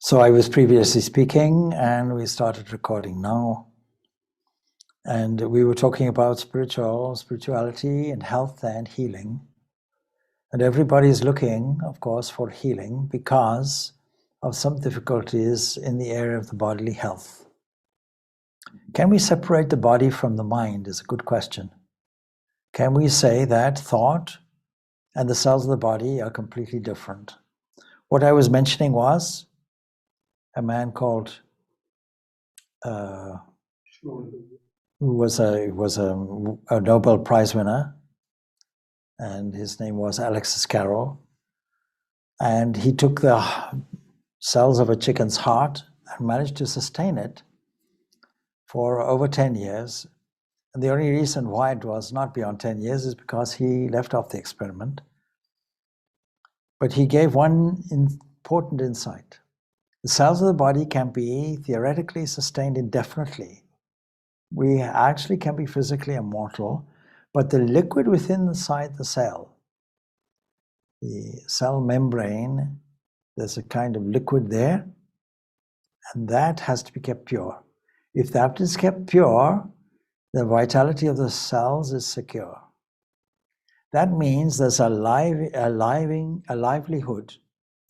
So I was previously speaking and we started recording now. And we were talking about spirituality and health and healing. And everybody's looking, of course, for healing because of some difficulties in the area of the bodily health. Can we separate the body from the mind is a good question. Can we say that thought and the cells of the body are completely different? What I was mentioning was a man called who was a Nobel Prize winner, and his name was Alexis Carrel. And he took the cells of a chicken's heart and managed to sustain it for over 10 years. And the only reason why it was not beyond 10 years is because he left off the experiment. But he gave one important insight. The cells of the body can be theoretically sustained indefinitely. We actually can be physically immortal, but the liquid within inside the cell, the cell membrane, there's a kind of liquid there, and that has to be kept pure. If that is kept pure, the vitality of the cells is secure. That means there's a livelihood.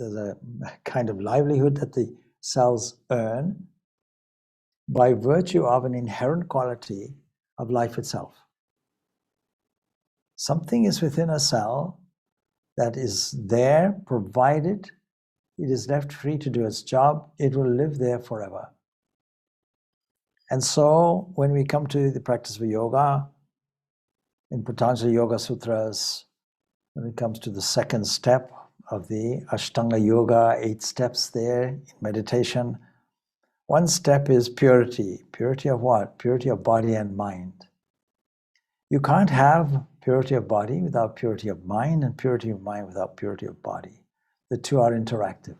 There's a kind of livelihood that the cells earn by virtue of an inherent quality of life itself. Something is within a cell that is there, provided it is left free to do its job, it will live there forever. And so when we come to the practice of yoga, in Patanjali Yoga Sutras, when it comes to the second step of the Ashtanga Yoga, 8 steps there in meditation, one step is purity. Purity of what? Purity of body and mind. You can't have purity of body without purity of mind, and purity of mind without purity of body. The two are interactive.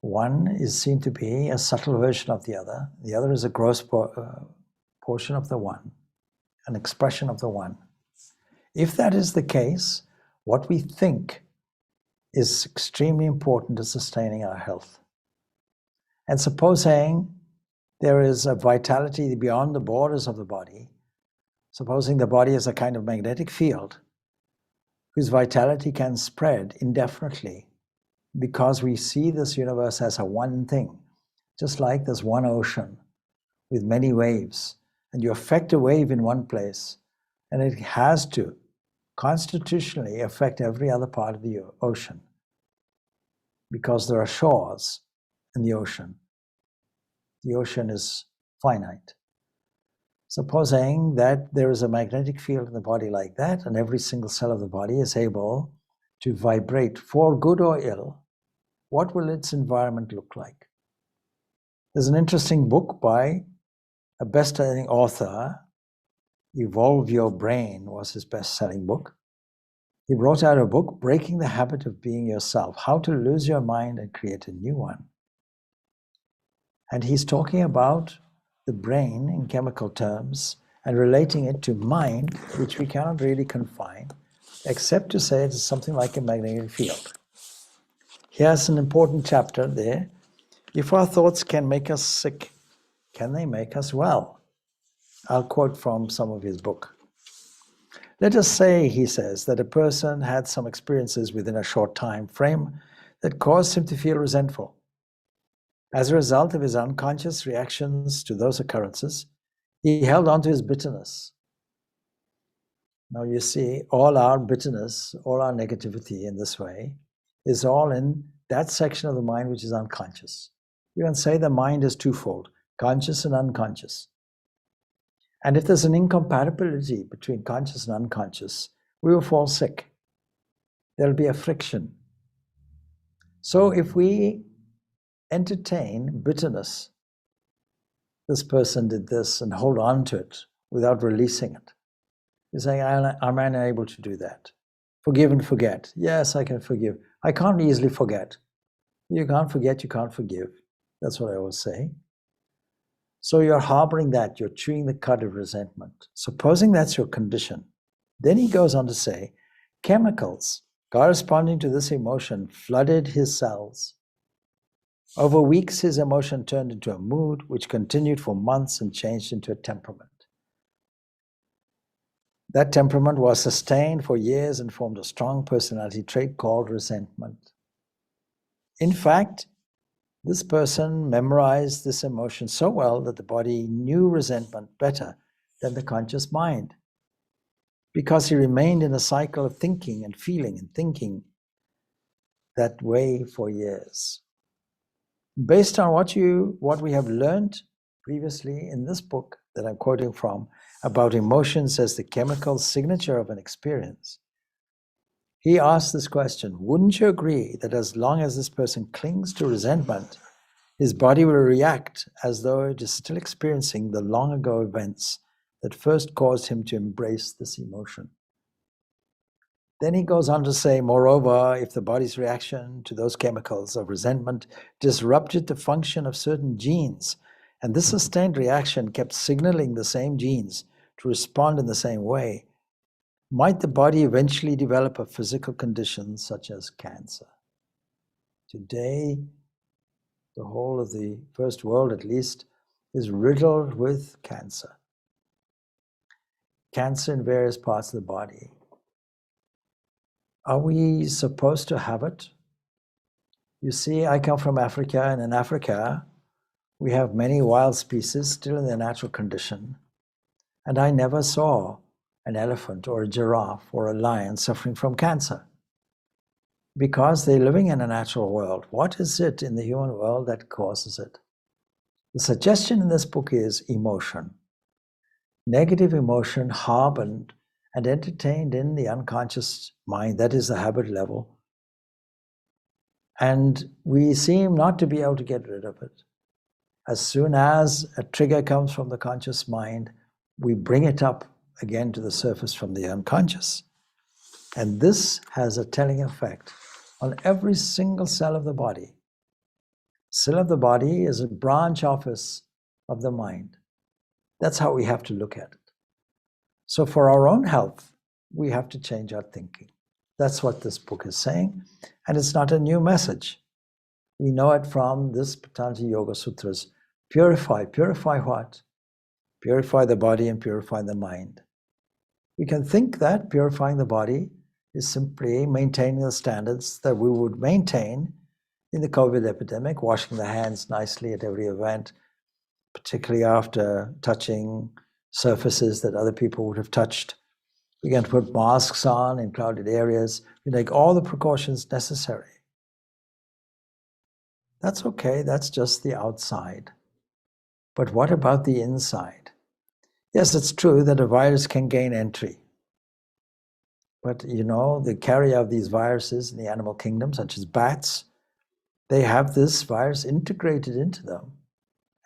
One is seen to be a subtle version of the other. The other is a gross portion of the one, an expression of the one. If that is the case, what we think is extremely important to sustaining our health. And supposing there is a vitality beyond the borders of the body, supposing the body is a kind of magnetic field whose vitality can spread indefinitely because we see this universe as a one thing, just like there's one ocean with many waves, and you affect a wave in one place, and it has to constitutionally affect every other part of the ocean because there are shores in the ocean. The ocean is finite. Supposing that there is a magnetic field in the body like that, and every single cell of the body is able to vibrate for good or ill, what will its environment look like? There's an interesting book by a best-selling author. Evolve Your Brain was his best-selling book. He wrote out a book, Breaking the Habit of Being Yourself, How to Lose Your Mind and Create a New One. And he's talking about the brain in chemical terms and relating it to mind, which we cannot really confine, except to say it is something like a magnetic field. Here's an important chapter there. If our thoughts can make us sick, can they make us well? I'll quote from some of his book. Let us say, he says, that a person had some experiences within a short time frame that caused him to feel resentful. As a result of his unconscious reactions to those occurrences, he held on to his bitterness. Now you see, all our bitterness, all our negativity in this way is all in that section of the mind which is unconscious. You can say the mind is twofold, conscious and unconscious. And if there's an incompatibility between conscious and unconscious, we will fall sick. There'll be a friction. So if we entertain bitterness, this person did this, and hold on to it without releasing it, you're saying, I'm unable to do that. Forgive and forget. Yes, I can forgive. I can't easily forget. You can't forget, you can't forgive. That's what I always say. So you're harboring that, you're chewing the cud of resentment. Supposing that's your condition, then he goes on to say, chemicals corresponding to this emotion flooded his cells. Over weeks, his emotion turned into a mood which continued for months and changed into a temperament. That temperament was sustained for years and formed a strong personality trait called resentment. In fact, this person memorized this emotion so well that the body knew resentment better than the conscious mind, because he remained in a cycle of thinking and feeling and thinking that way for years. Based on what we have learned previously in this book that I'm quoting from about emotions as the chemical signature of an experience, he asked this question: wouldn't you agree that as long as this person clings to resentment, his body will react as though it is still experiencing the long ago events that first caused him to embrace this emotion? Then he goes on to say, moreover, if the body's reaction to those chemicals of resentment disrupted the function of certain genes, and this sustained reaction kept signaling the same genes to respond in the same way, might the body eventually develop a physical condition such as cancer? Today, the whole of the first world, at least, is riddled with cancer. Cancer in various parts of the body. Are we supposed to have it? You see, I come from Africa, and in Africa, we have many wild species still in their natural condition. And I never saw an elephant or a giraffe or a lion suffering from cancer, because they're living in a natural world. What is it in the human world that causes it? The suggestion in this book is emotion. Negative emotion harbored and entertained in the unconscious mind, that is the habit level. And we seem not to be able to get rid of it. As soon as a trigger comes from the conscious mind, we bring it up again to the surface from the unconscious. And this has a telling effect on every single cell of the body. Cell of the body is a branch office of the mind. That's how we have to look at it. So for our own health, we have to change our thinking. That's what this book is saying. And it's not a new message. We know it from this Patanjali Yoga Sutras. Purify. Purify what? Purify the body and purify the mind. We can think that purifying the body is simply maintaining the standards that we would maintain in the COVID epidemic, washing the hands nicely at every event, particularly after touching surfaces that other people would have touched. We're going to put masks on in crowded areas. We take all the precautions necessary. That's okay, that's just the outside. But what about the inside? Yes, it's true that a virus can gain entry. But you know, the carrier of these viruses in the animal kingdom, such as bats, they have this virus integrated into them.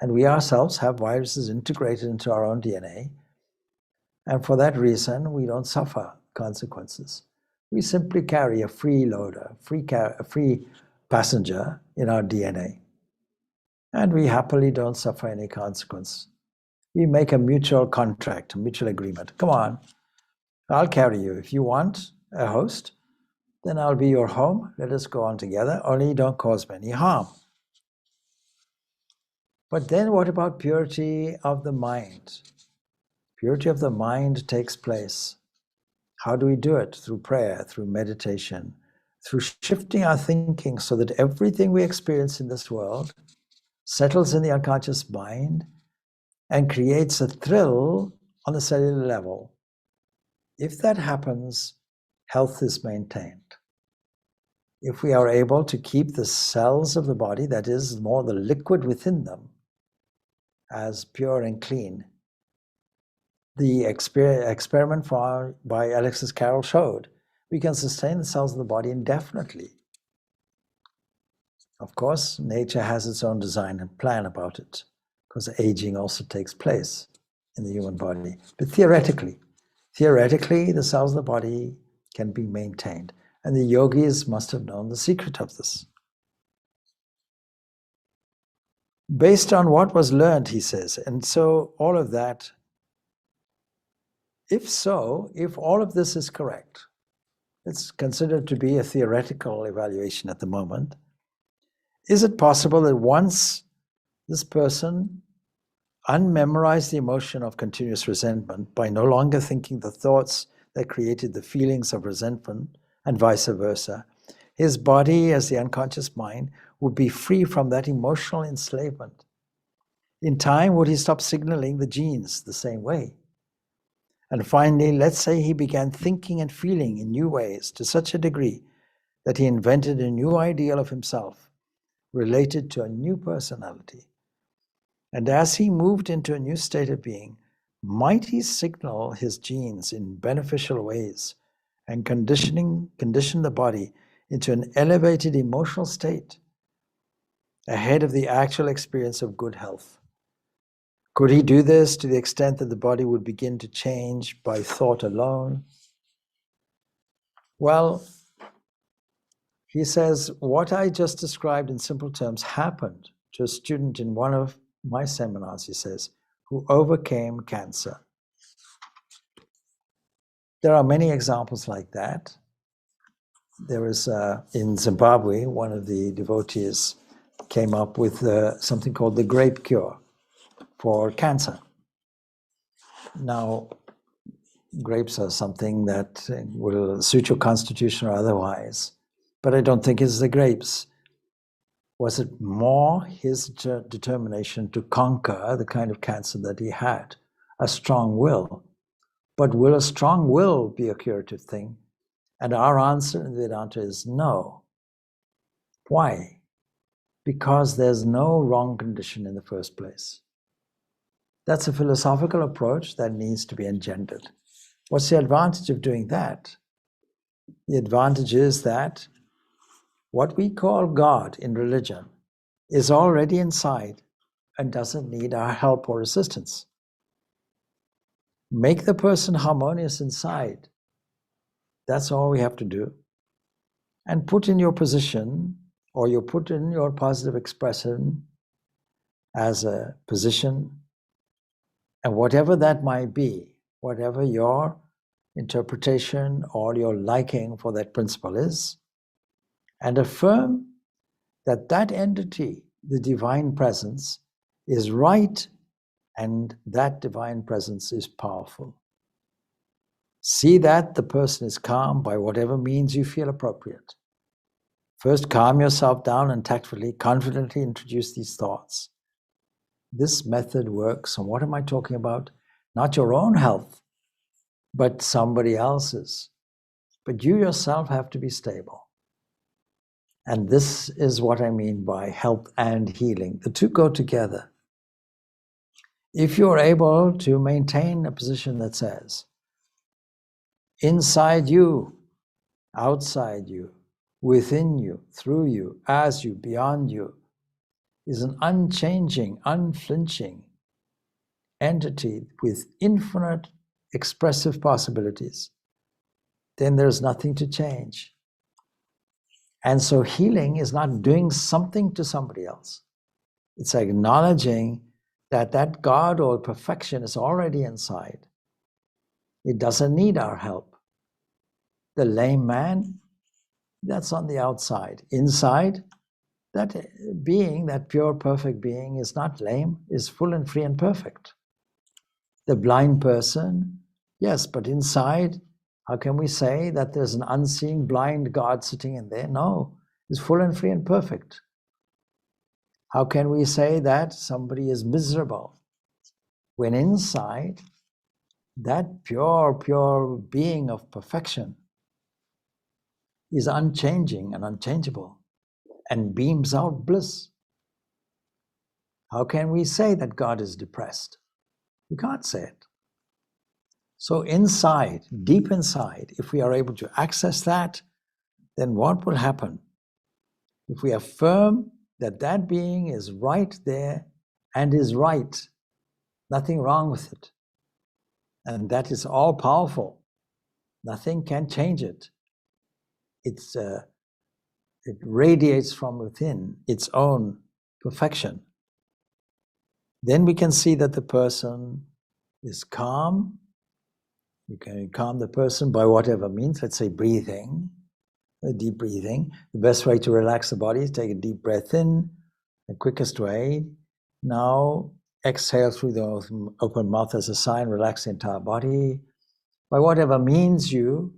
And we ourselves have viruses integrated into our own DNA. And for that reason, we don't suffer consequences. We simply carry a freeloader, a free passenger in our DNA. And we happily don't suffer any consequence. We make a mutual contract, a mutual agreement. Come on, I'll carry you. If you want a host, then I'll be your home. Let us go on together, only don't cause me any harm. But then what about purity of the mind? Purity of the mind takes place. How do we do it? Through prayer, through meditation, through shifting our thinking so that everything we experience in this world settles in the unconscious mind and creates a thrill on the cellular level. If that happens, health is maintained. If we are able to keep the cells of the body, that is, more the liquid within them, as pure and clean, the experiment by Alexis Carrel showed we can sustain the cells of the body indefinitely. Of course, nature has its own design and plan about it, because aging also takes place in the human body. But theoretically, the cells of the body can be maintained. And the yogis must have known the secret of this. Based on what was learned, he says, and so all of that, if all of this is correct, it's considered to be a theoretical evaluation at the moment, Is it possible that once this person unmemorized the emotion of continuous resentment by no longer thinking the thoughts that created the feelings of resentment, and vice versa, his body as the unconscious mind would be free from that emotional enslavement? In time, would he stop signaling the genes the same way? And finally, let's say he began thinking and feeling in new ways to such a degree that he invented a new ideal of himself related to a new personality. And as he moved into a new state of being, might he signal his genes in beneficial ways and condition the body into an elevated emotional state ahead of the actual experience of good health? Could he do this to the extent that the body would begin to change by thought alone? Well, he says, what I just described in simple terms happened to a student in one of my seminars, he says, who overcame cancer. There are many examples like that. There is, in Zimbabwe, one of the devotees came up with something called the Grape cure for cancer. Now, grapes are something that will suit your constitution or otherwise, but I don't think it's the grapes. Was it more his determination to conquer the kind of cancer that he had? A strong will. But will a strong will be a curative thing? And our answer in Vedanta is no. Why? Because there's no wrong condition in the first place. That's a philosophical approach that needs to be engendered. What's the advantage of doing that? The advantage is that what we call God in religion is already inside and doesn't need our help or assistance. Make the person harmonious inside. That's all we have to do. And put in your position, or you put in your positive expression as a position, and whatever that might be, whatever your interpretation or your liking for that principle is, and affirm that that entity, the divine presence, is right, and that divine presence is powerful. See that the person is calm by whatever means you feel appropriate. First, calm yourself down and tactfully, confidently introduce these thoughts. This method works, and what am I talking about? Not your own health, but somebody else's. But you yourself have to be stable. And this is what I mean by health and healing. The two go together. If you're able to maintain a position that says, inside you, outside you, within you, through you, as you, beyond you, is an unchanging, unflinching entity with infinite expressive possibilities, then there's nothing to change. And so healing is not doing something to somebody else. It's acknowledging that that God or perfection is already inside. It doesn't need our help. The lame man, that's on the outside. Inside, that being, that pure, perfect being is not lame, is full and free and perfect. The blind person, yes, but inside, how can we say that there's an unseen blind God sitting in there? No, it's full and free and perfect. How can we say that somebody is miserable when inside that pure being of perfection is unchanging and unchangeable and beams out bliss? How can we say that God is depressed? We can't say it. So inside, deep inside, if we are able to access that, then what will happen? If we affirm that that being is right there and is right, nothing wrong with it, and that is all powerful, nothing can change it. It radiates from within its own perfection. Then we can see that the person is calm. You can calm the person by whatever means, let's say breathing. deep breathing. The best way to relax the body is take a deep breath in, the quickest way. Now exhale through the open mouth as a sign, relax the entire body. By whatever means you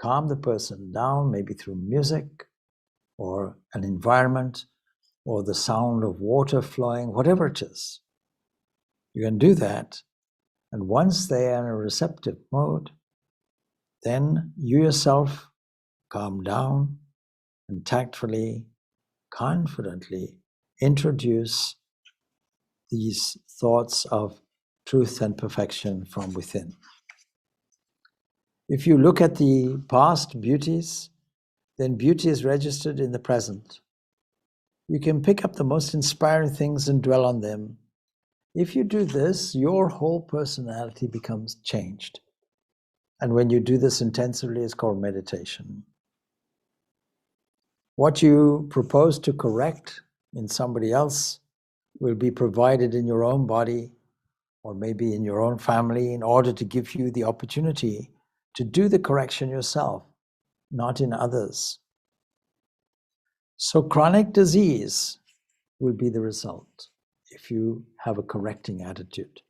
calm the person down, maybe through music or an environment or the sound of water flowing, whatever it is. You can do that. And once they are in a receptive mode, then you yourself calm down and tactfully, confidently introduce these thoughts of truth and perfection from within. If you look at the past beauties, then beauty is registered in the present. You can pick up the most inspiring things and dwell on them. If you do this, your whole personality becomes changed. And when you do this intensively, it's called meditation. What you propose to correct in somebody else will be provided in your own body or maybe in your own family in order to give you the opportunity to do the correction yourself, not in others. So chronic disease will be the result if you have a correcting attitude.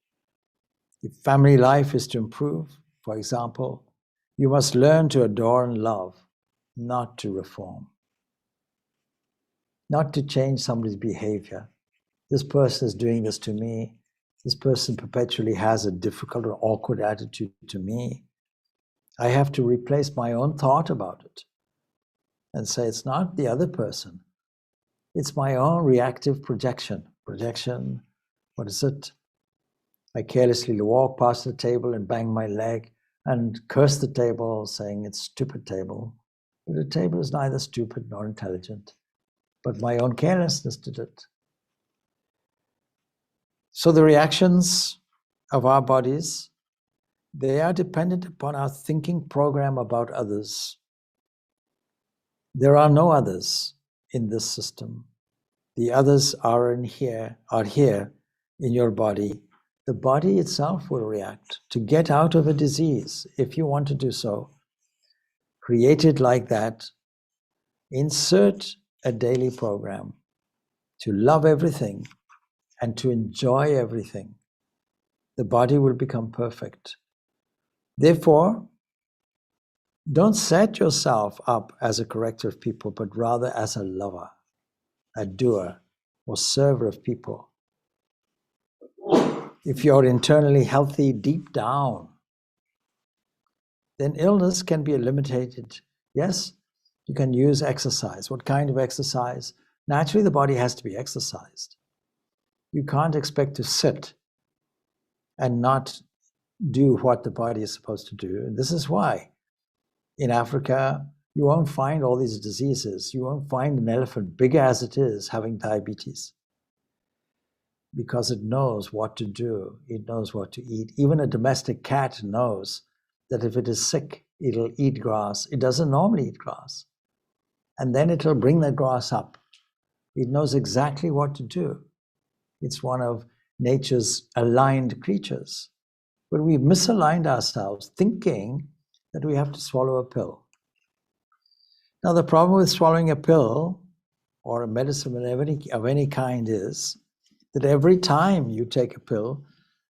If family life is to improve, for example, you must learn to adore and love, not to reform, not to change somebody's behavior. This person is doing this to me. This person perpetually has a difficult or awkward attitude to me. I have to replace my own thought about it and say it's not the other person. It's my own reactive projection. Projection, what is it? I carelessly walk past the table and bang my leg and curse the table, saying it's a stupid table. But the table is neither stupid nor intelligent, but my own carelessness did it. So the reactions of our bodies, they are dependent upon our thinking program about others. There are no others in this system. The others are here in your body. The body itself will react. To get out of a disease, if you want to do so, create it like that. Insert a daily program to love everything and to enjoy everything. The body will become perfect. Therefore, don't set yourself up as a corrector of people, but rather as a lover, a doer, or server of people. If you're internally healthy deep down, then illness can be eliminated. Yes, you can use exercise. What kind of exercise? Naturally, the body has to be exercised. You can't expect to sit and not do what the body is supposed to do. And this is why in Africa, you won't find all these diseases. You won't find an elephant, big as it is, having diabetes. Because it knows what to do. It knows what to eat. Even a domestic cat knows that if it is sick, it'll eat grass. It doesn't normally eat grass. And then it'll bring the grass up. It knows exactly what to do. It's one of nature's aligned creatures. But we've misaligned ourselves thinking that we have to swallow a pill. Now, the problem with swallowing a pill or a medicine of any kind is that every time you take a pill,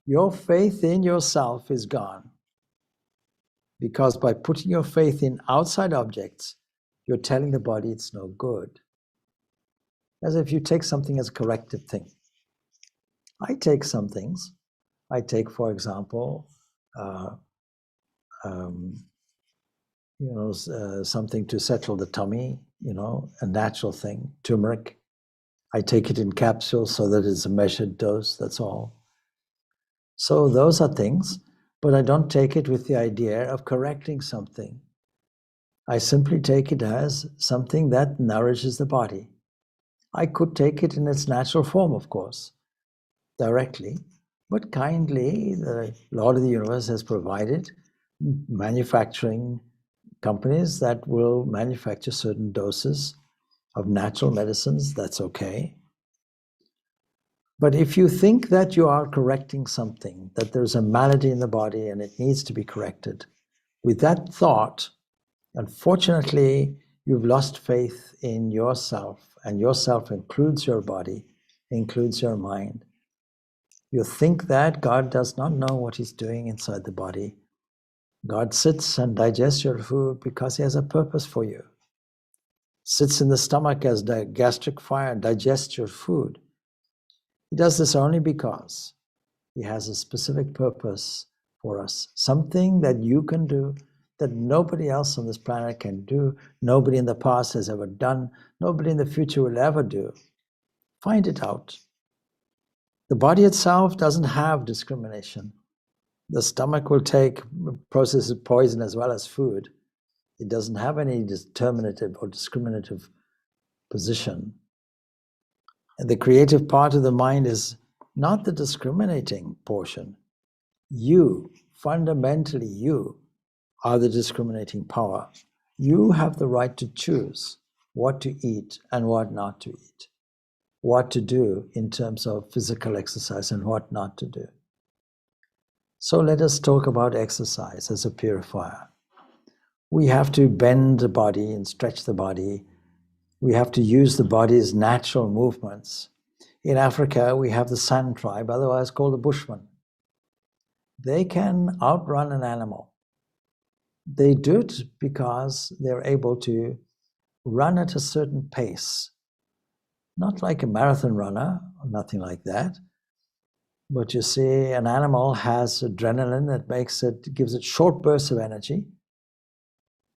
your faith in yourself is gone. Because by putting your faith in outside objects, you're telling the body it's no good. As if you take something as a corrective thing. I take some things. I take, for example, something to settle the tummy, a natural thing, turmeric. I take it in capsules so that it's a measured dose, that's all. So those are things, but I don't take it with the idea of correcting something. I simply take it as something that nourishes the body. I could take it in its natural form, of course, directly, but kindly, the Lord of the Universe has provided manufacturing companies that will manufacture certain doses of natural medicines. That's okay. But if you think that you are correcting something, that there's a malady in the body and it needs to be corrected, with that thought, unfortunately, you've lost faith in yourself, and yourself includes your body, includes your mind. You think that God does not know what he's doing inside the body. God sits and digests your food because he has a purpose for you. Sits in the stomach as the gastric fire, digests your food. He does this only because he has a specific purpose for us, something that you can do that nobody else on this planet can do, nobody in the past has ever done, nobody in the future will ever do. Find it out. The body itself doesn't have discrimination. The stomach will process poison as well as food. It doesn't have any determinative or discriminative position. And the creative part of the mind is not the discriminating portion. You, fundamentally you, are the discriminating power. You have the right to choose what to eat and what not to eat, what to do in terms of physical exercise and what not to do. So let us talk about exercise as a purifier. We have to bend the body and stretch the body. We have to use the body's natural movements. In Africa, we have the San tribe, otherwise called the Bushmen. They can outrun an animal. They do it because they're able to run at a certain pace. Not like a marathon runner, or nothing like that. But you see, an animal has adrenaline that gives it short bursts of energy.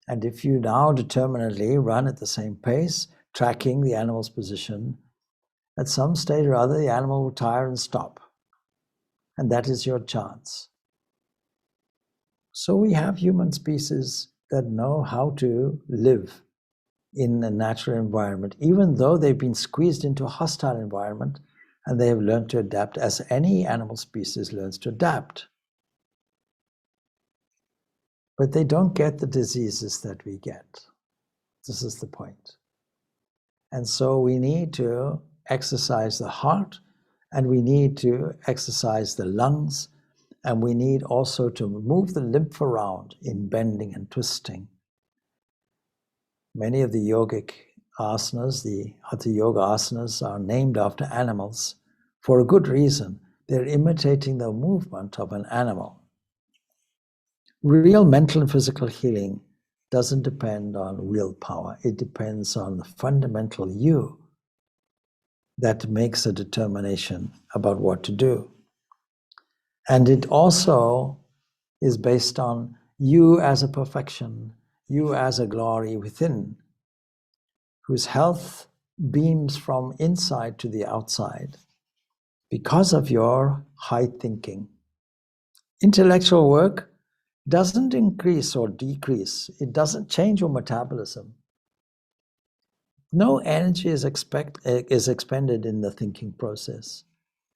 And if you now determinedly run at the same pace, tracking the animal's position, at some stage or other, the animal will tire and stop. And that is your chance. So we have human species that know how to live in a natural environment, even though they've been squeezed into a hostile environment, and they have learned to adapt as any animal species learns to adapt. But they don't get the diseases that we get. This is the point. And so we need to exercise the heart, and we need to exercise the lungs, and we need also to move the lymph around in bending and twisting. Many of the yogic asanas, the Hatha Yoga asanas, are named after animals for a good reason. They're imitating the movement of an animal. Real mental and physical healing doesn't depend on willpower. It depends on the fundamental you that makes a determination about what to do. And it also is based on you as a perfection, you as a glory within, whose health beams from inside to the outside because of your high thinking. Intellectual work doesn't increase or decrease. It doesn't change your metabolism. No energy is expended in the thinking process.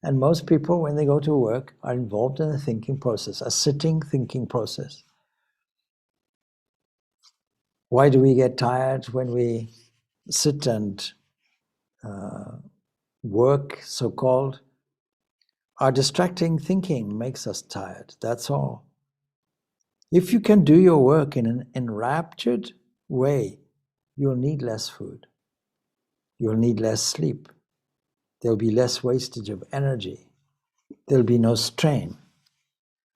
And most people, when they go to work, are involved in a thinking process, a sitting thinking process. Why do we get tired when we sit and work, so-called? Our distracting thinking makes us tired, that's all. If you can do your work in an enraptured way, you'll need less food. You'll need less sleep. There'll be less wastage of energy. There'll be no strain.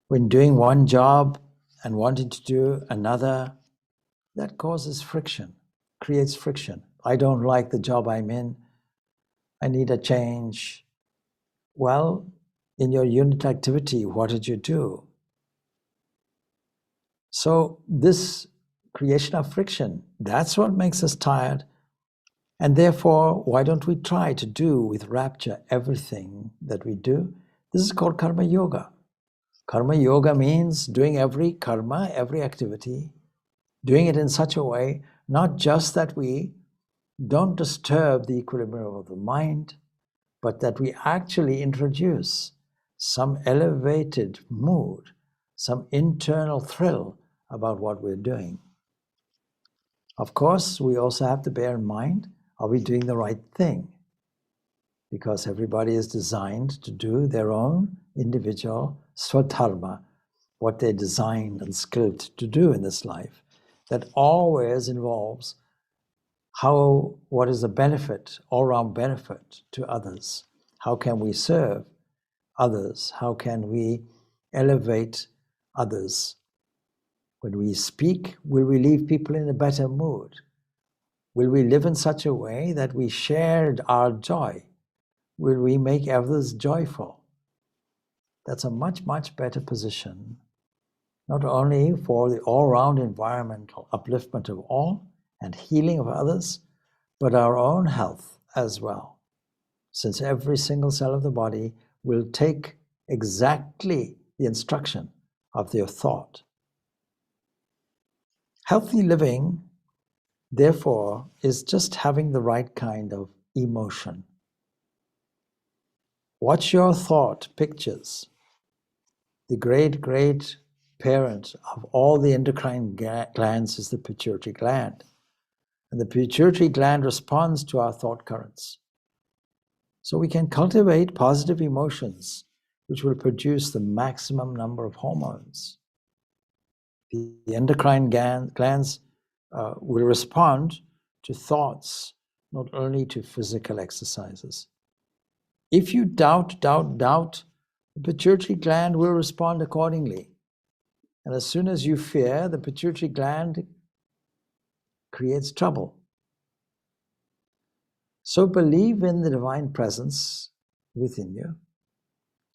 When doing one job and wanting to do another, that causes friction, creates friction. I don't like the job I'm in. I need a change. Well, in your unit activity, what did you do? So this creation of friction, that's what makes us tired. And therefore, why don't we try to do with rapture everything that we do? This is called karma yoga. Karma yoga means doing every karma, every activity, doing it in such a way, not just that we don't disturb the equilibrium of the mind, but that we actually introduce some elevated mood, some internal thrill about what we're doing. Of course, we also have to bear in mind, are we doing the right thing? Because everybody is designed to do their own individual swadharma, what they're designed and skilled to do in this life. That always involves what is the benefit, all-round benefit to others? How can we serve others? How can we elevate others? When we speak, will we leave people in a better mood? Will we live in such a way that we share our joy? Will we make others joyful? That's a much, much better position, not only for the all-round environmental upliftment of all and healing of others, but our own health as well, since every single cell of the body will take exactly the instruction of their thought. Healthy living, therefore, is just having the right kind of emotion. Watch your thought pictures. The great, great parent of all the endocrine glands is the pituitary gland. And the pituitary gland responds to our thought currents. So we can cultivate positive emotions, which will produce the maximum number of hormones. The endocrine glands will respond to thoughts, not only to physical exercises. If you doubt, the pituitary gland will respond accordingly. And as soon as you fear, the pituitary gland creates trouble. So believe in the divine presence within you,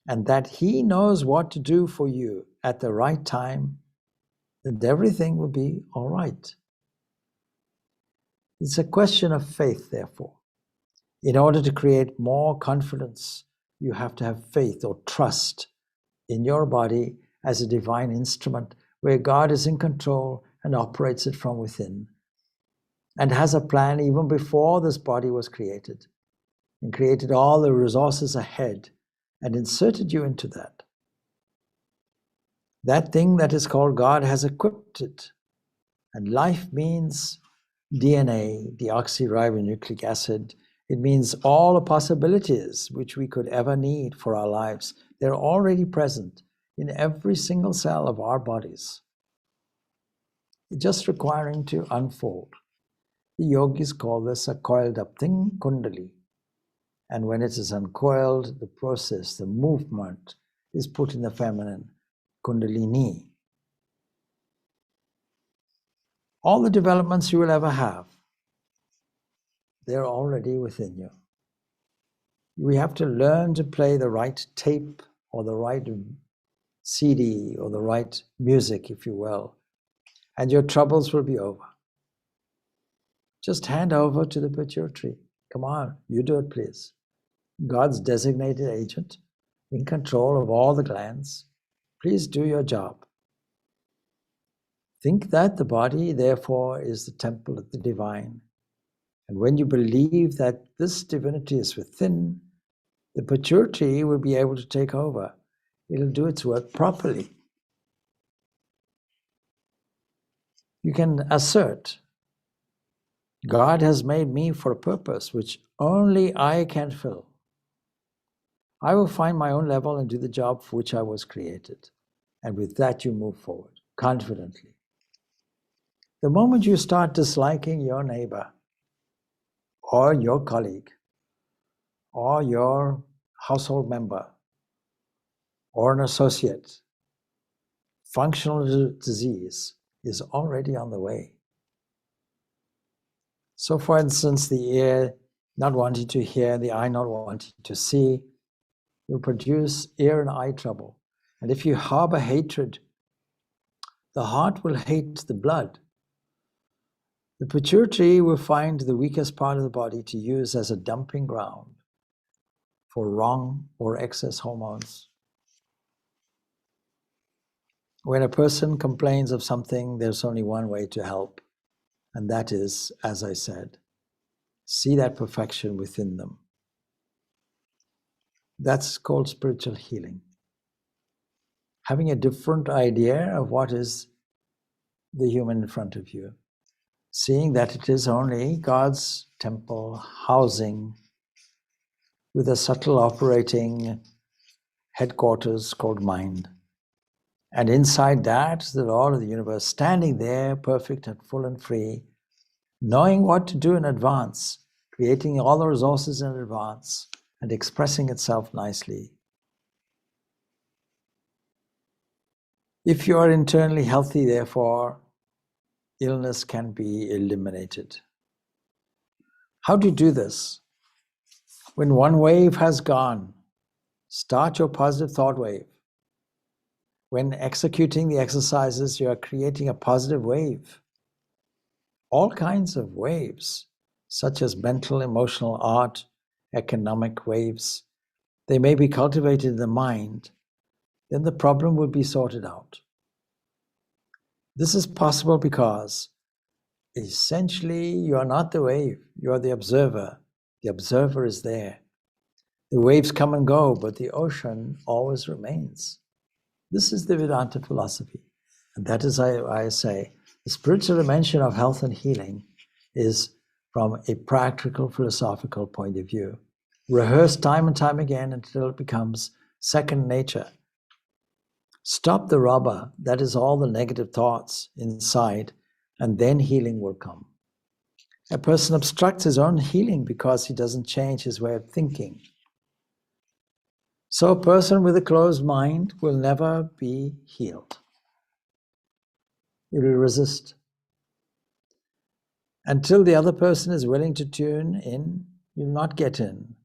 and that He knows what to do for you at the right time, and everything will be all right. It's a question of faith, therefore. In order to create more confidence, you have to have faith or trust in your body as a divine instrument where God is in control and operates it from within, and has a plan even before this body was created, and created all the resources ahead and inserted you into that. That thing that is called God has equipped it. And life means DNA, deoxyribonucleic acid. It means all the possibilities which we could ever need for our lives. They're already present in every single cell of our bodies. It's just requiring to unfold. The yogis call this a coiled up thing, kundali. And when it is uncoiled, the process, the movement is put in the feminine, kundalini. All the developments you will ever have, they're already within you. We have to learn to play the right tape or the right CD or the right music, if you will, and your troubles will be over. Just hand over to the pituitary. Come on, you do it, please. God's designated agent, in control of all the glands. Please do your job. Think that the body, therefore, is the temple of the divine. And when you believe that this divinity is within, the pituitary will be able to take over. It'll do its work properly. You can assert, God has made me for a purpose which only I can fill. I will find my own level and do the job for which I was created. And with that, you move forward confidently. The moment you start disliking your neighbor or your colleague or your household member or an associate, functional disease is already on the way. So, for instance, the ear not wanting to hear, the eye not wanting to see, will produce ear and eye trouble. And if you harbor hatred, the heart will hate the blood. The pituitary will find the weakest part of the body to use as a dumping ground for wrong or excess hormones. When a person complains of something, there's only one way to help, and that is, as I said, see that perfection within them. That's called spiritual healing. Having a different idea of what is the human in front of you, seeing that it is only God's temple housing with a subtle operating headquarters called mind. And inside that, the Lord of the universe standing there, perfect and full and free, knowing what to do in advance, creating all the resources in advance, and expressing itself nicely. If you are internally healthy, therefore, illness can be eliminated. How do you do this? When one wave has gone, start your positive thought wave. When executing the exercises, you are creating a positive wave. All kinds of waves, such as mental, emotional, art, economic waves, they may be cultivated in the mind, then the problem will be sorted out. This is possible because essentially you are not the wave, you are the observer. The observer is there. The waves come and go, but the ocean always remains. This is the Vedanta philosophy. And that is why I say the spiritual dimension of health and healing is from a practical philosophical point of view. Rehearse time and time again until it becomes second nature. Stop the rubber, that is all the negative thoughts inside, and then healing will come. A person obstructs his own healing because he doesn't change his way of thinking. So a person with a closed mind will never be healed. He will resist. Until the other person is willing to tune in, you'll not get in.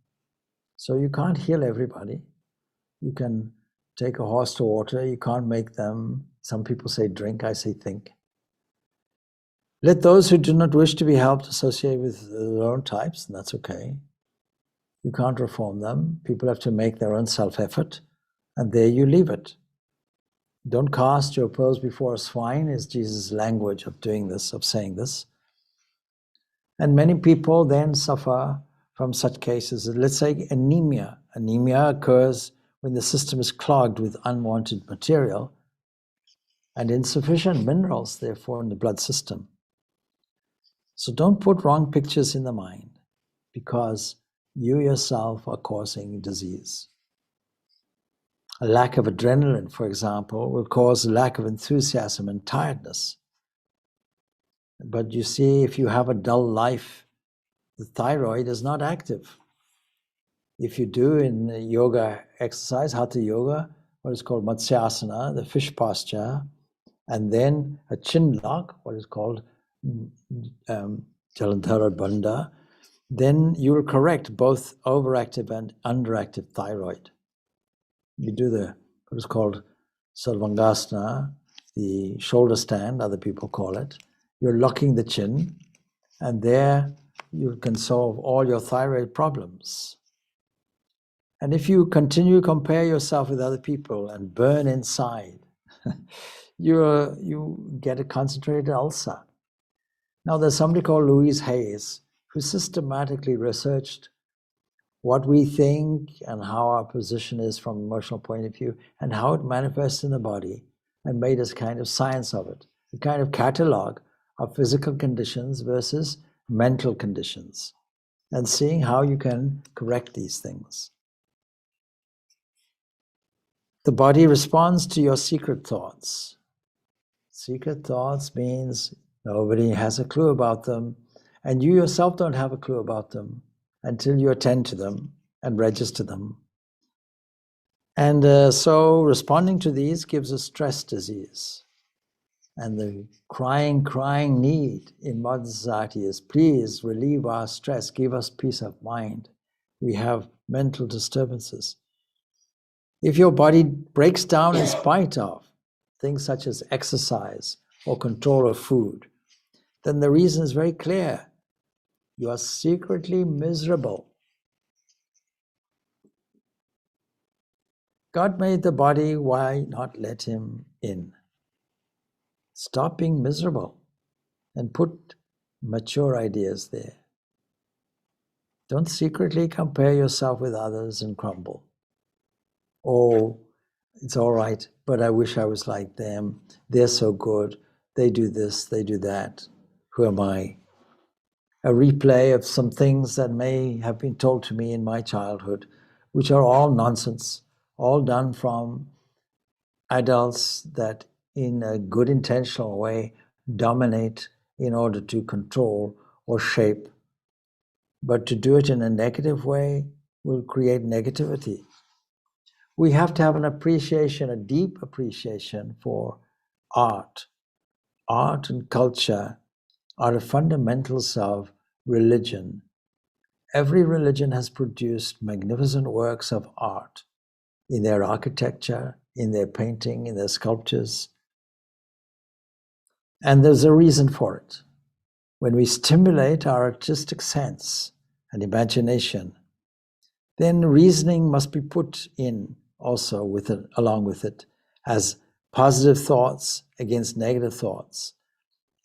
So you can't heal everybody. You can take a horse to water, you can't make them, some people say drink, I say think. Let those who do not wish to be helped associate with their own types, and that's okay. You can't reform them. People have to make their own self-effort, and there you leave it. Don't cast your pearls before swine is Jesus' language of doing this, of saying this. And many people then suffer from such cases. Let's say anemia. Anemia occurs when the system is clogged with unwanted material and insufficient minerals, therefore, in the blood system. So don't put wrong pictures in the mind because you yourself are causing disease. A lack of adrenaline, for example, will cause a lack of enthusiasm and tiredness. But you see, if you have a dull life, the thyroid is not active. If you do in yoga exercise, Hatha yoga, what is called Matsyasana, the fish posture, and then a chin lock, what is called Jalandhara Bandha, then you will correct both overactive and underactive thyroid. You do what is called Sarvangasana, the shoulder stand, other people call it. You're locking the chin, and there you can solve all your thyroid problems. And if you continue to compare yourself with other people and burn inside, you get a concentrated ulcer. Now there's somebody called Louise Hayes who systematically researched what we think and how our position is from an emotional point of view and how it manifests in the body and made us kind of science of it, a kind of catalog of physical conditions versus mental conditions and seeing how you can correct these things. The body responds to your secret thoughts. Secret thoughts means nobody has a clue about them, and you yourself don't have a clue about them until you attend to them and register them. And so responding to these gives us stress disease. And the crying need in modern society is, please relieve our stress, give us peace of mind. We have mental disturbances. If your body breaks down in spite of things such as exercise or control of food, then the reason is very clear. You are secretly miserable. God made the body, why not let him in? Stop being miserable and put mature ideas there. Don't secretly compare yourself with others and crumble. Oh, it's all right, but I wish I was like them. They're so good. They do this, they do that. Who am I? A replay of some things that may have been told to me in my childhood, which are all nonsense, all done from adults that in a good intentional way dominate in order to control or shape. But to do it in a negative way will create negativity. We have to have an appreciation, a deep appreciation for art. Art and culture are the fundamentals of religion. Every religion has produced magnificent works of art in their architecture, in their painting, in their sculptures. And there's a reason for it. When we stimulate our artistic sense and imagination, then reasoning must be put in also with it, along with it, as positive thoughts against negative thoughts,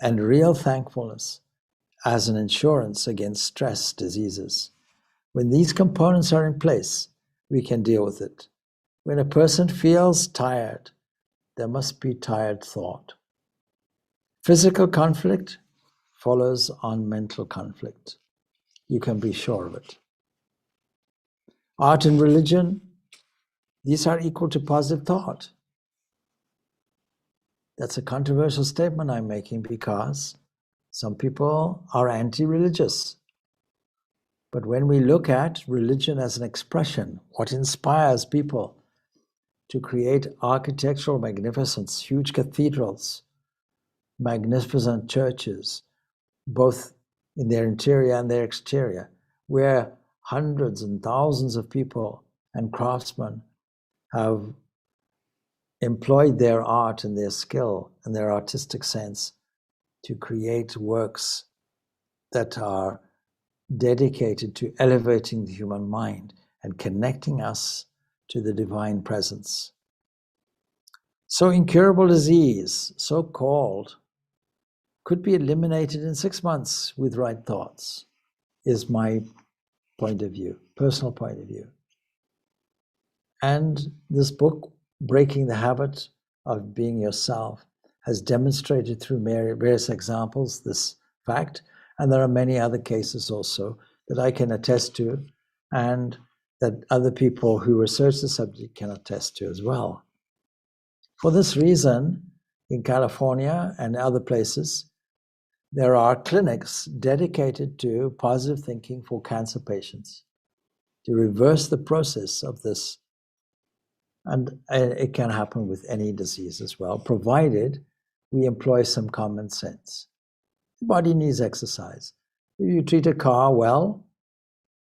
and real thankfulness as an insurance against stress diseases. When these components are in place, we can deal with it. When a person feels tired, there must be tired thought. Physical conflict follows on mental conflict. You can be sure of it. Art and religion, these are equal to positive thought. That's a controversial statement I'm making because some people are anti-religious. But when we look at religion as an expression, what inspires people to create architectural magnificence, huge cathedrals, magnificent churches, both in their interior and their exterior, where hundreds and thousands of people and craftsmen have employed their art and their skill and their artistic sense to create works that are dedicated to elevating the human mind and connecting us to the divine presence. So incurable disease, so-called, could be eliminated in 6 months with right thoughts, is my point of view, personal point of view. And this book, Breaking the Habit of Being Yourself, has demonstrated through various examples this fact, and there are many other cases also that I can attest to, and that other people who research the subject can attest to as well. For this reason, in California and other places, there are clinics dedicated to positive thinking for cancer patients, to reverse the process of this. And it can happen with any disease as well, provided we employ some common sense. The body needs exercise. If you treat a car well,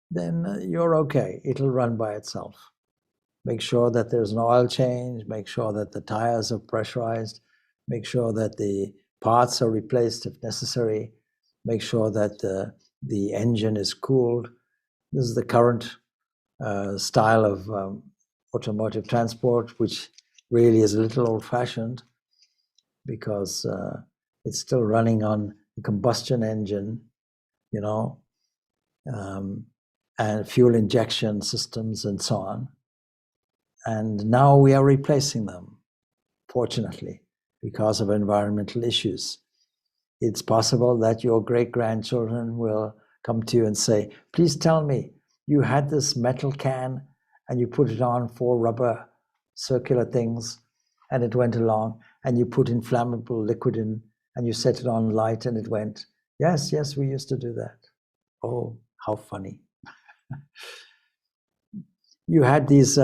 then you're okay. It'll run by itself. Make sure that there's an oil change, make sure that the tires are pressurized, make sure that the parts are replaced if necessary, make sure that the engine is cooled. This is the current style of automotive transport, which really is a little old-fashioned because it's still running on a combustion engine, you know, and fuel injection systems and so on. And now we are replacing them, fortunately, because of environmental issues. It's possible that your great-grandchildren will come to you and say, please tell me, you had this metal can and you put it on 4 rubber circular things and it went along, and you put inflammable liquid in and you set it on light and it went. Yes, yes, we used to do that. Oh, how funny. You had these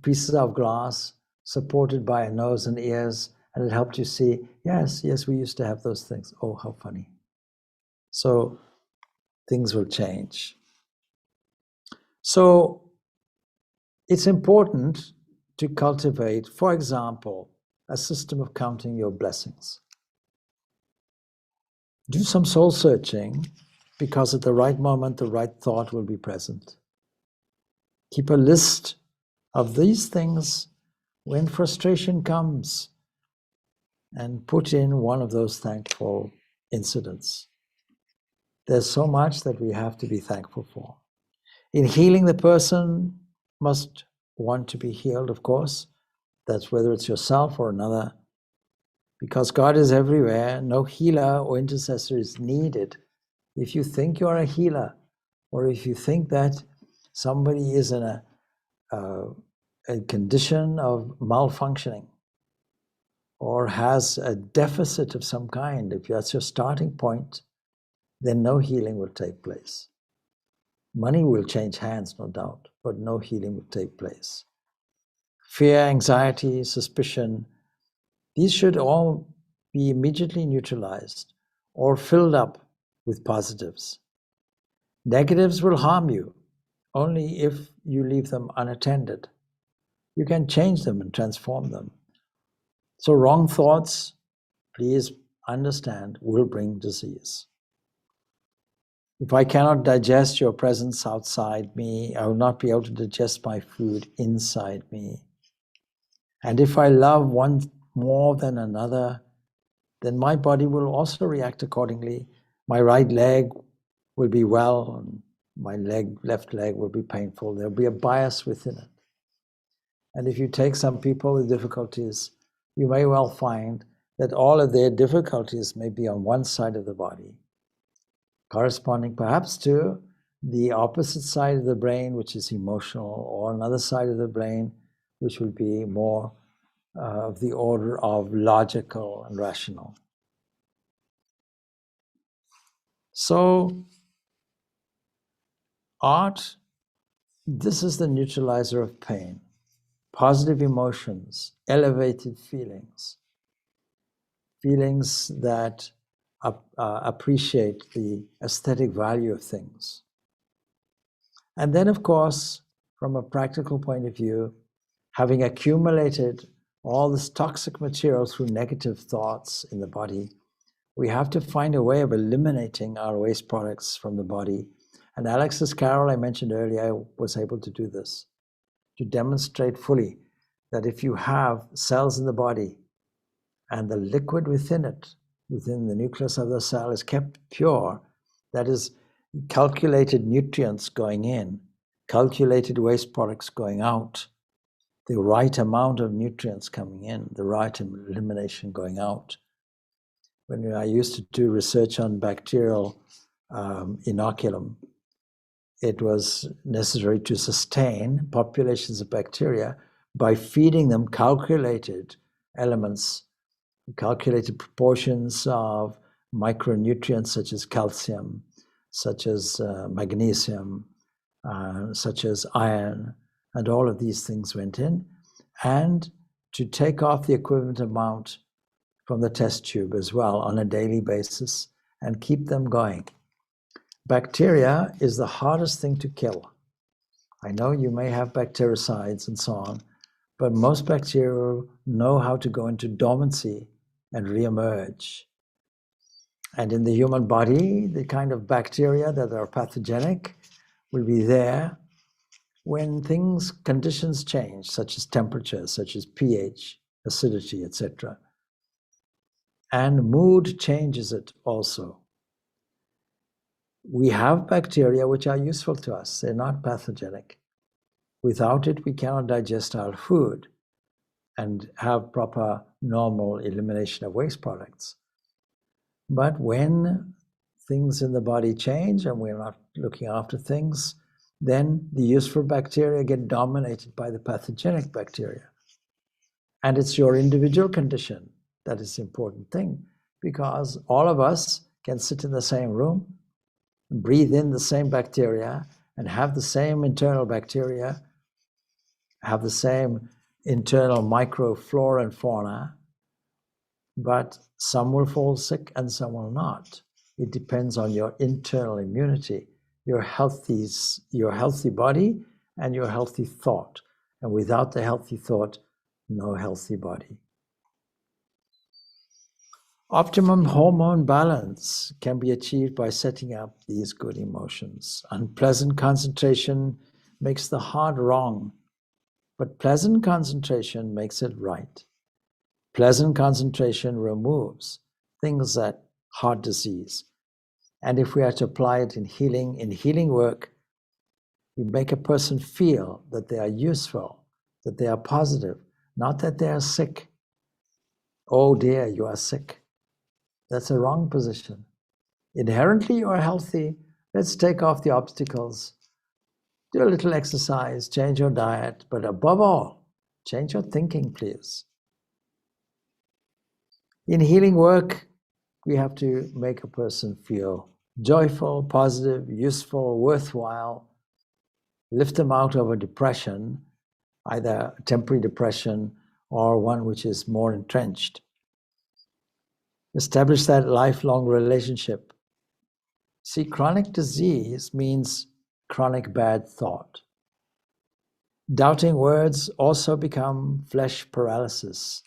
pieces of glass supported by a nose and ears, and it helped you see, yes, yes, we used to have those things. Oh, how funny. So things will change. So it's important to cultivate, for example, a system of counting your blessings. Do some soul searching, because at the right moment, the right thought will be present. Keep a list of these things when frustration comes, and put in one of those thankful incidents. There's so much that we have to be thankful for. In healing, the person must want to be healed, of course. That's whether it's yourself or another. Because God is everywhere, no healer or intercessor is needed. If you think you're a healer, or if you think that somebody is in a condition of malfunctioning, or has a deficit of some kind, if that's your starting point, then no healing will take place. Money will change hands, no doubt, but no healing will take place. Fear, anxiety, suspicion, these should all be immediately neutralized or filled up with positives. Negatives will harm you only if you leave them unattended. You can change them and transform them. So wrong thoughts, please understand, will bring disease. If I cannot digest your presence outside me, I will not be able to digest my food inside me. And if I love one more than another, then my body will also react accordingly. My right leg will be well, and my left leg will be painful. There'll be a bias within it. And if you take some people with difficulties, you may well find that all of their difficulties may be on one side of the body, corresponding perhaps to the opposite side of the brain, which is emotional, or another side of the brain, which will be more of the order of logical and rational. So, art, this is the neutralizer of pain. Positive emotions, elevated feelings, feelings that appreciate the aesthetic value of things. And then, of course, from a practical point of view, having accumulated all this toxic material through negative thoughts in the body, we have to find a way of eliminating our waste products from the body. And Alexis Carroll, I mentioned earlier, was able to do this, to demonstrate fully that if you have cells in the body and the liquid within it, within the nucleus of the cell, is kept pure, that is, calculated nutrients going in, calculated waste products going out, the right amount of nutrients coming in, the right elimination going out. When I used to do research on bacterial inoculum, it was necessary to sustain populations of bacteria by feeding them calculated elements, calculated proportions of micronutrients such as calcium, such as magnesium, such as iron, and all of these things went in, and to take off the equivalent amount from the test tube as well on a daily basis and keep them going. Bacteria is the hardest thing to kill. I know you may have bactericides and so on, but most bacteria know how to go into dormancy and reemerge. And in the human body, the kind of bacteria that are pathogenic will be there when conditions change, such as temperature, such as pH, acidity, etc. And mood changes it also. We have bacteria which are useful to us. They're not pathogenic. Without it, we cannot digest our food and have proper, normal elimination of waste products. But when things in the body change and we're not looking after things, then the useful bacteria get dominated by the pathogenic bacteria. And it's your individual condition that is the important thing, because all of us can sit in the same room, breathe in the same bacteria, and have the same internal bacteria, have the same internal microflora and fauna, but some will fall sick and some will not. It depends on your internal immunity, your healthy body and your healthy thought. And without the healthy thought, no healthy body. Optimum hormone balance can be achieved by setting up these good emotions. Unpleasant concentration makes the heart wrong, but pleasant concentration makes it right. Pleasant concentration removes things like heart disease. And if we are to apply it in healing work, we make a person feel that they are useful, that they are positive, not that they are sick. Oh dear, you are sick. That's a wrong position. Inherently, you are healthy. Let's take off the obstacles. Do a little exercise, change your diet, but above all, change your thinking, please. In healing work, we have to make a person feel joyful, positive, useful, worthwhile, lift them out of a depression, either temporary depression or one which is more entrenched. Establish that lifelong relationship. See, chronic disease means chronic bad thought. Doubting words also become flesh paralysis.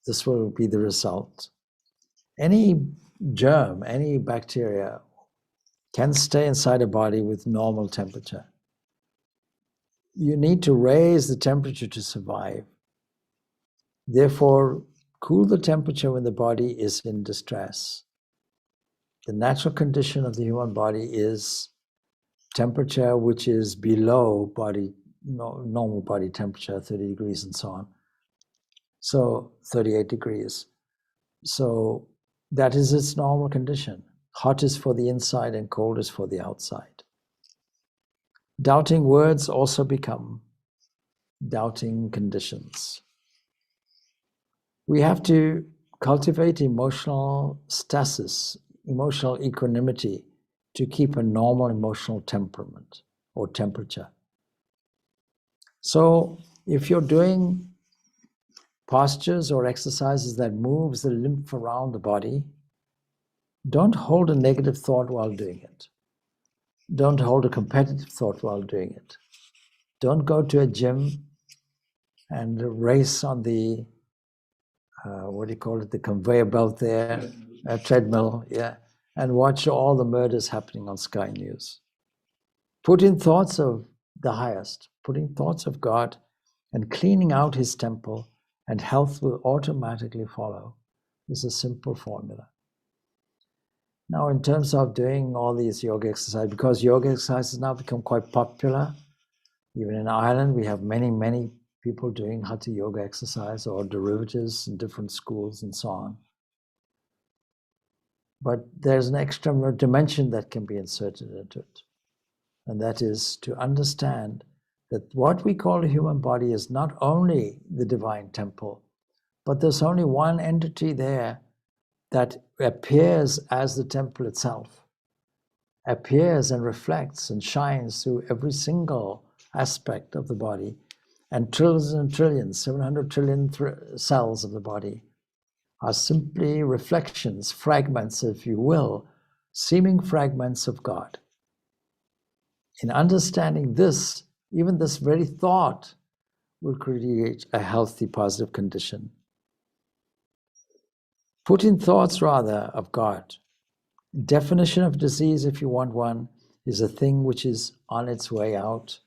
This will be the result. Any germ, any bacteria can stay inside a body with normal temperature. You need to raise the temperature to survive. Therefore, cool the temperature when the body is in distress. The natural condition of the human body is temperature which is below normal body temperature, 30 degrees and so on. So 38 degrees. So that is its normal condition. Hot is for the inside and cold is for the outside. Doubting words also become doubting conditions. We have to cultivate emotional stasis, emotional equanimity, to keep a normal emotional temperament or temperature. So if you're doing postures or exercises that moves the lymph around the body, don't hold a negative thought while doing it. Don't hold a competitive thought while doing it. Don't go to a gym and race on the, the conveyor belt there, a treadmill, yeah, and watch all the murders happening on Sky News. Put in thoughts of the highest, put in thoughts of God, and cleaning out his temple, and health will automatically follow. This is a simple formula. Now, in terms of doing all these yoga exercises, because yoga exercises now become quite popular, even in Ireland, we have many, many people doing hatha yoga exercise or derivatives in different schools and so on. But there's an extra dimension that can be inserted into it. And that is to understand that what we call a human body is not only the divine temple, but there's only one entity there that appears as the temple itself, appears and reflects and shines through every single aspect of the body, and trillions, 700 trillion cells of the body are simply reflections, fragments, if you will, seeming fragments of God. In understanding this, even this very thought will create a healthy, positive condition. Put in thoughts, rather, of God. Definition of disease, if you want one, is a thing which is on its way out.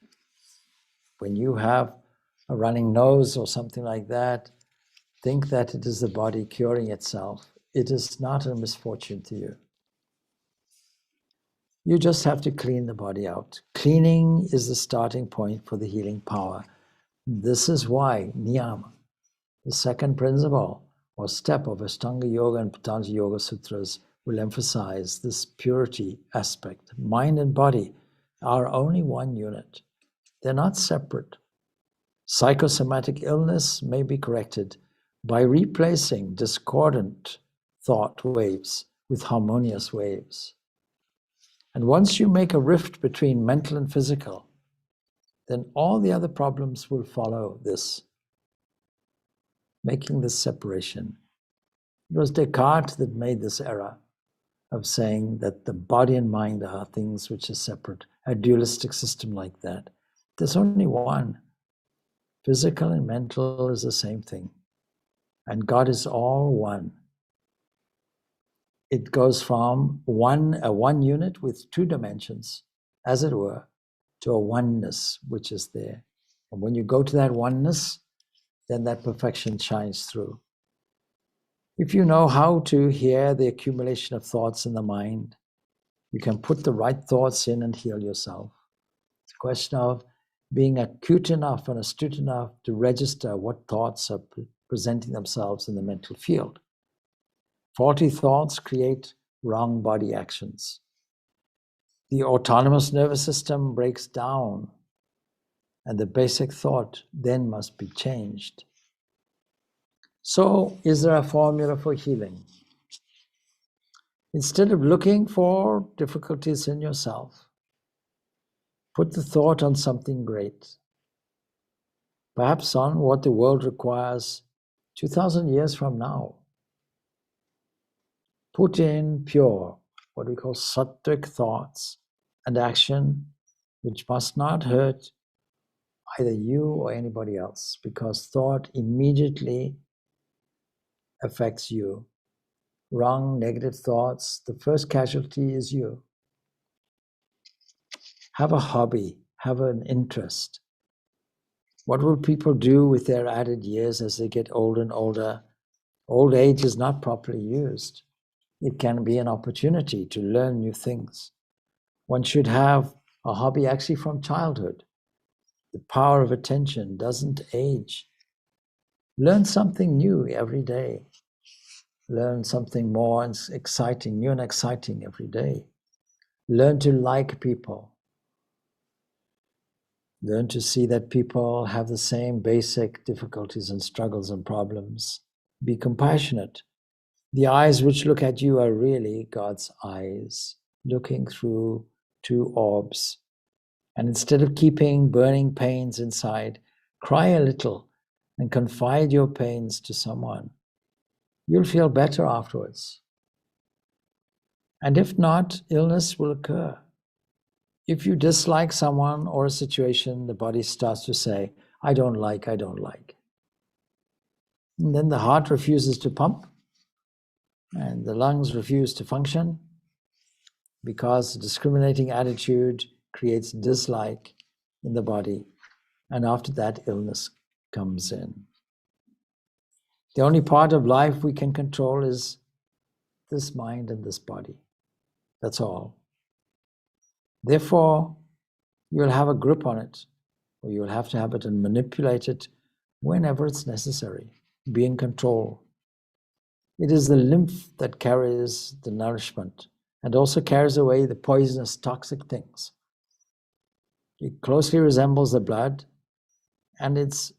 When you have a running nose or something like that, think that it is the body curing itself. It is not a misfortune to you. You just have to clean the body out. Cleaning is the starting point for the healing power. This is why niyama, the second principle or step of Ashtanga Yoga and Patanjali Yoga Sutras, will emphasize this purity aspect. Mind and body are only one unit. They're not separate. Psychosomatic illness may be corrected by replacing discordant thought waves with harmonious waves. And once you make a rift between mental and physical, then all the other problems will follow this, making this separation. It was Descartes that made this error of saying that the body and mind are things which are separate, a dualistic system like that. There's only one. Physical and mental is the same thing. And God is all one. It goes from a one unit with two dimensions, as it were, to a oneness which is there. And when you go to that oneness, then that perfection shines through. If you know how to hear the accumulation of thoughts in the mind, you can put the right thoughts in and heal yourself. It's a question of being acute enough and astute enough to register what thoughts are presenting themselves in the mental field. Faulty thoughts create wrong body actions. The autonomous nervous system breaks down, and the basic thought then must be changed. So, is there a formula for healing? Instead of looking for difficulties in yourself, put the thought on something great. Perhaps on what the world requires 2,000 years from now. Put in pure, what we call sattvic thoughts and action, which must not hurt either you or anybody else, because thought immediately affects you. Wrong, negative thoughts, the first casualty is you. Have a hobby, have an interest. What will people do with their added years as they get older and older? Old age is not properly used. It can be an opportunity to learn new things. One should have a hobby actually from childhood. The power of attention doesn't age. Learn something new every day. Learn something more and exciting, new and exciting every day. Learn to like people. Learn to see that people have the same basic difficulties and struggles and problems. Be compassionate. The eyes which look at you are really God's eyes, looking through two orbs. And instead of keeping burning pains inside, cry a little and confide your pains to someone. You'll feel better afterwards. And if not, illness will occur. If you dislike someone or a situation, the body starts to say, I don't like, I don't like. And then the heart refuses to pump, and the lungs refuse to function, because the discriminating attitude creates dislike in the body. And after that, illness comes in. The only part of life we can control is this mind and this body. That's all. Therefore, you'll have a grip on it, or you'll have to have it and manipulate it whenever it's necessary. Be in control. It is the lymph that carries the nourishment and also carries away the poisonous, toxic things. It closely resembles the blood, and it's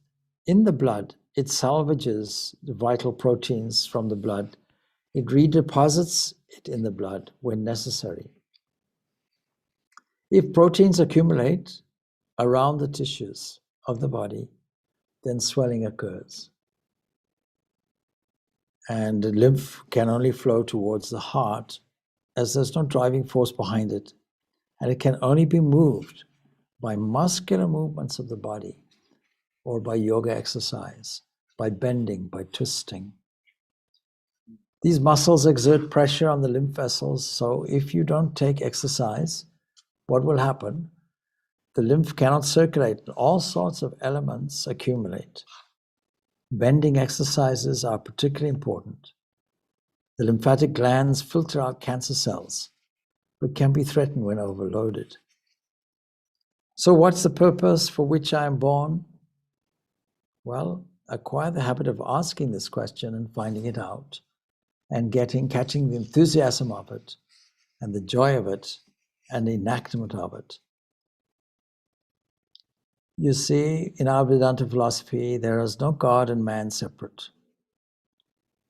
in the blood. It salvages the vital proteins from the blood. It redeposits it in the blood when necessary. If proteins accumulate around the tissues of the body, then swelling occurs. And the lymph can only flow towards the heart, as there's no driving force behind it. And it can only be moved by muscular movements of the body, or by yoga exercise, by bending, by twisting. These muscles exert pressure on the lymph vessels, so if you don't take exercise, what will happen? The lymph cannot circulate, and all sorts of elements accumulate. Bending exercises are particularly important. The lymphatic glands filter out cancer cells, but can be threatened when overloaded. So what's the purpose for which I am born? Well, acquire the habit of asking this question and finding it out, and catching the enthusiasm of it, and the joy of it, and the enactment of it. You see, in our Vedanta philosophy, there is no God and man separate.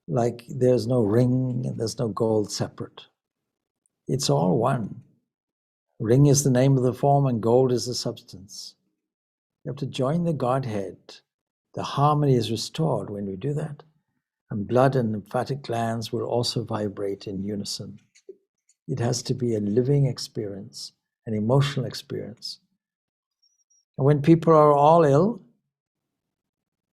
Like there's no ring and there's no gold separate. It's all one. Ring is the name of the form and gold is the substance. You have to join the Godhead. The harmony is restored when we do that. And blood and lymphatic glands will also vibrate in unison. It has to be a living experience, an emotional experience. And when people are all ill,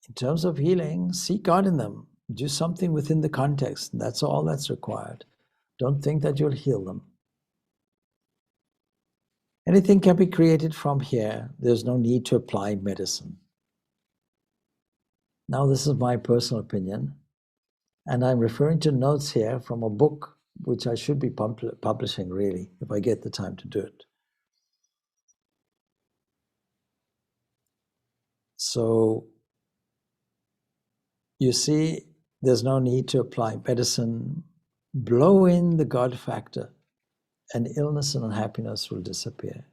in terms of healing, seek God in them. Do something within the context. That's all that's required. Don't think that you'll heal them. Anything can be created from here. There's no need to apply medicine. Now, this is my personal opinion, and I'm referring to notes here from a book which I should be publishing, really, if I get the time to do it. So, you see, there's no need to apply medicine. Blow in the God factor, and illness and unhappiness will disappear.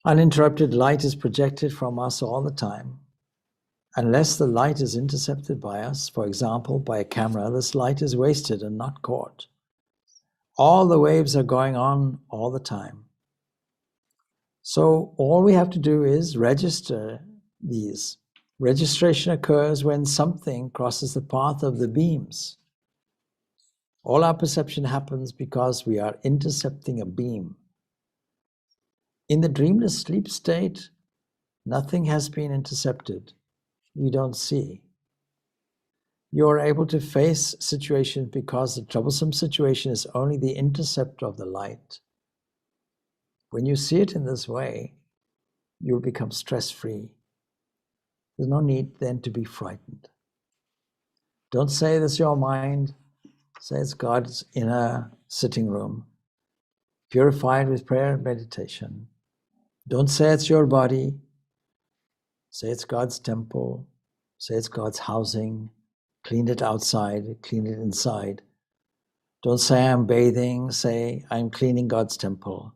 Uninterrupted light is projected from us all the time, Unless the light is intercepted by us, for example, by a camera, this light is wasted and not caught. All the waves are going on all the time. So all we have to do is register these. Registration occurs when something crosses the path of the beams. All our perception happens because we are intercepting a beam. In the dreamless sleep state, nothing has been intercepted. We don't see. You are able to face situations because the troublesome situation is only the intercept of the light. When you see it in this way, you'll become stress-free. There's no need then to be frightened. Don't say this is your mind. Say it's God's inner sitting room, purified with prayer and meditation. Don't say it's your body. Say it's God's temple. Say it's God's housing. Clean it outside, clean it inside. Don't say I'm bathing. Say I'm cleaning God's temple.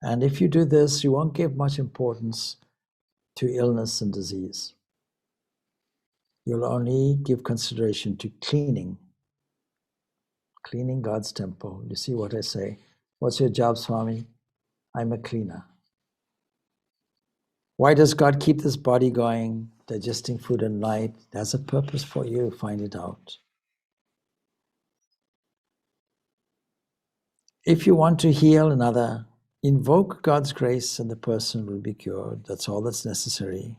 And if you do this, you won't give much importance to illness and disease. You'll only give consideration to cleaning God's temple. You see what I say? What's your job, Swami? I'm a cleaner. Why does God keep this body going, digesting food at night? There's a purpose for you. Find it out. If you want to heal another, invoke God's grace and the person will be cured. That's all that's necessary.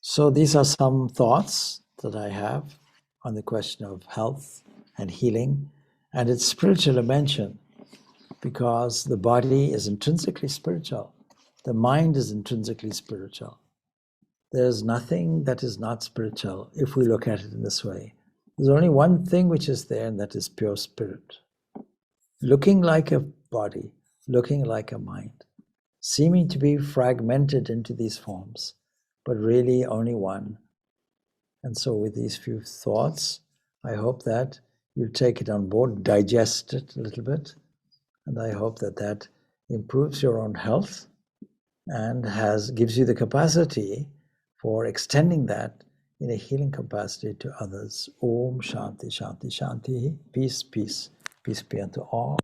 So these are some thoughts that I have on the question of health and healing and its spiritual dimension, because the body is intrinsically spiritual. The mind is intrinsically spiritual. There's nothing that is not spiritual if we look at it in this way. There's only one thing which is there, and that is pure spirit. Looking like a body, looking like a mind, seeming to be fragmented into these forms, but really only one. And so with these few thoughts, I hope that you take it on board, digest it a little bit, and I hope that that improves your own health and gives you the capacity for extending that in a healing capacity to others. Om Shanti Shanti Shanti. Peace, peace, peace be unto all.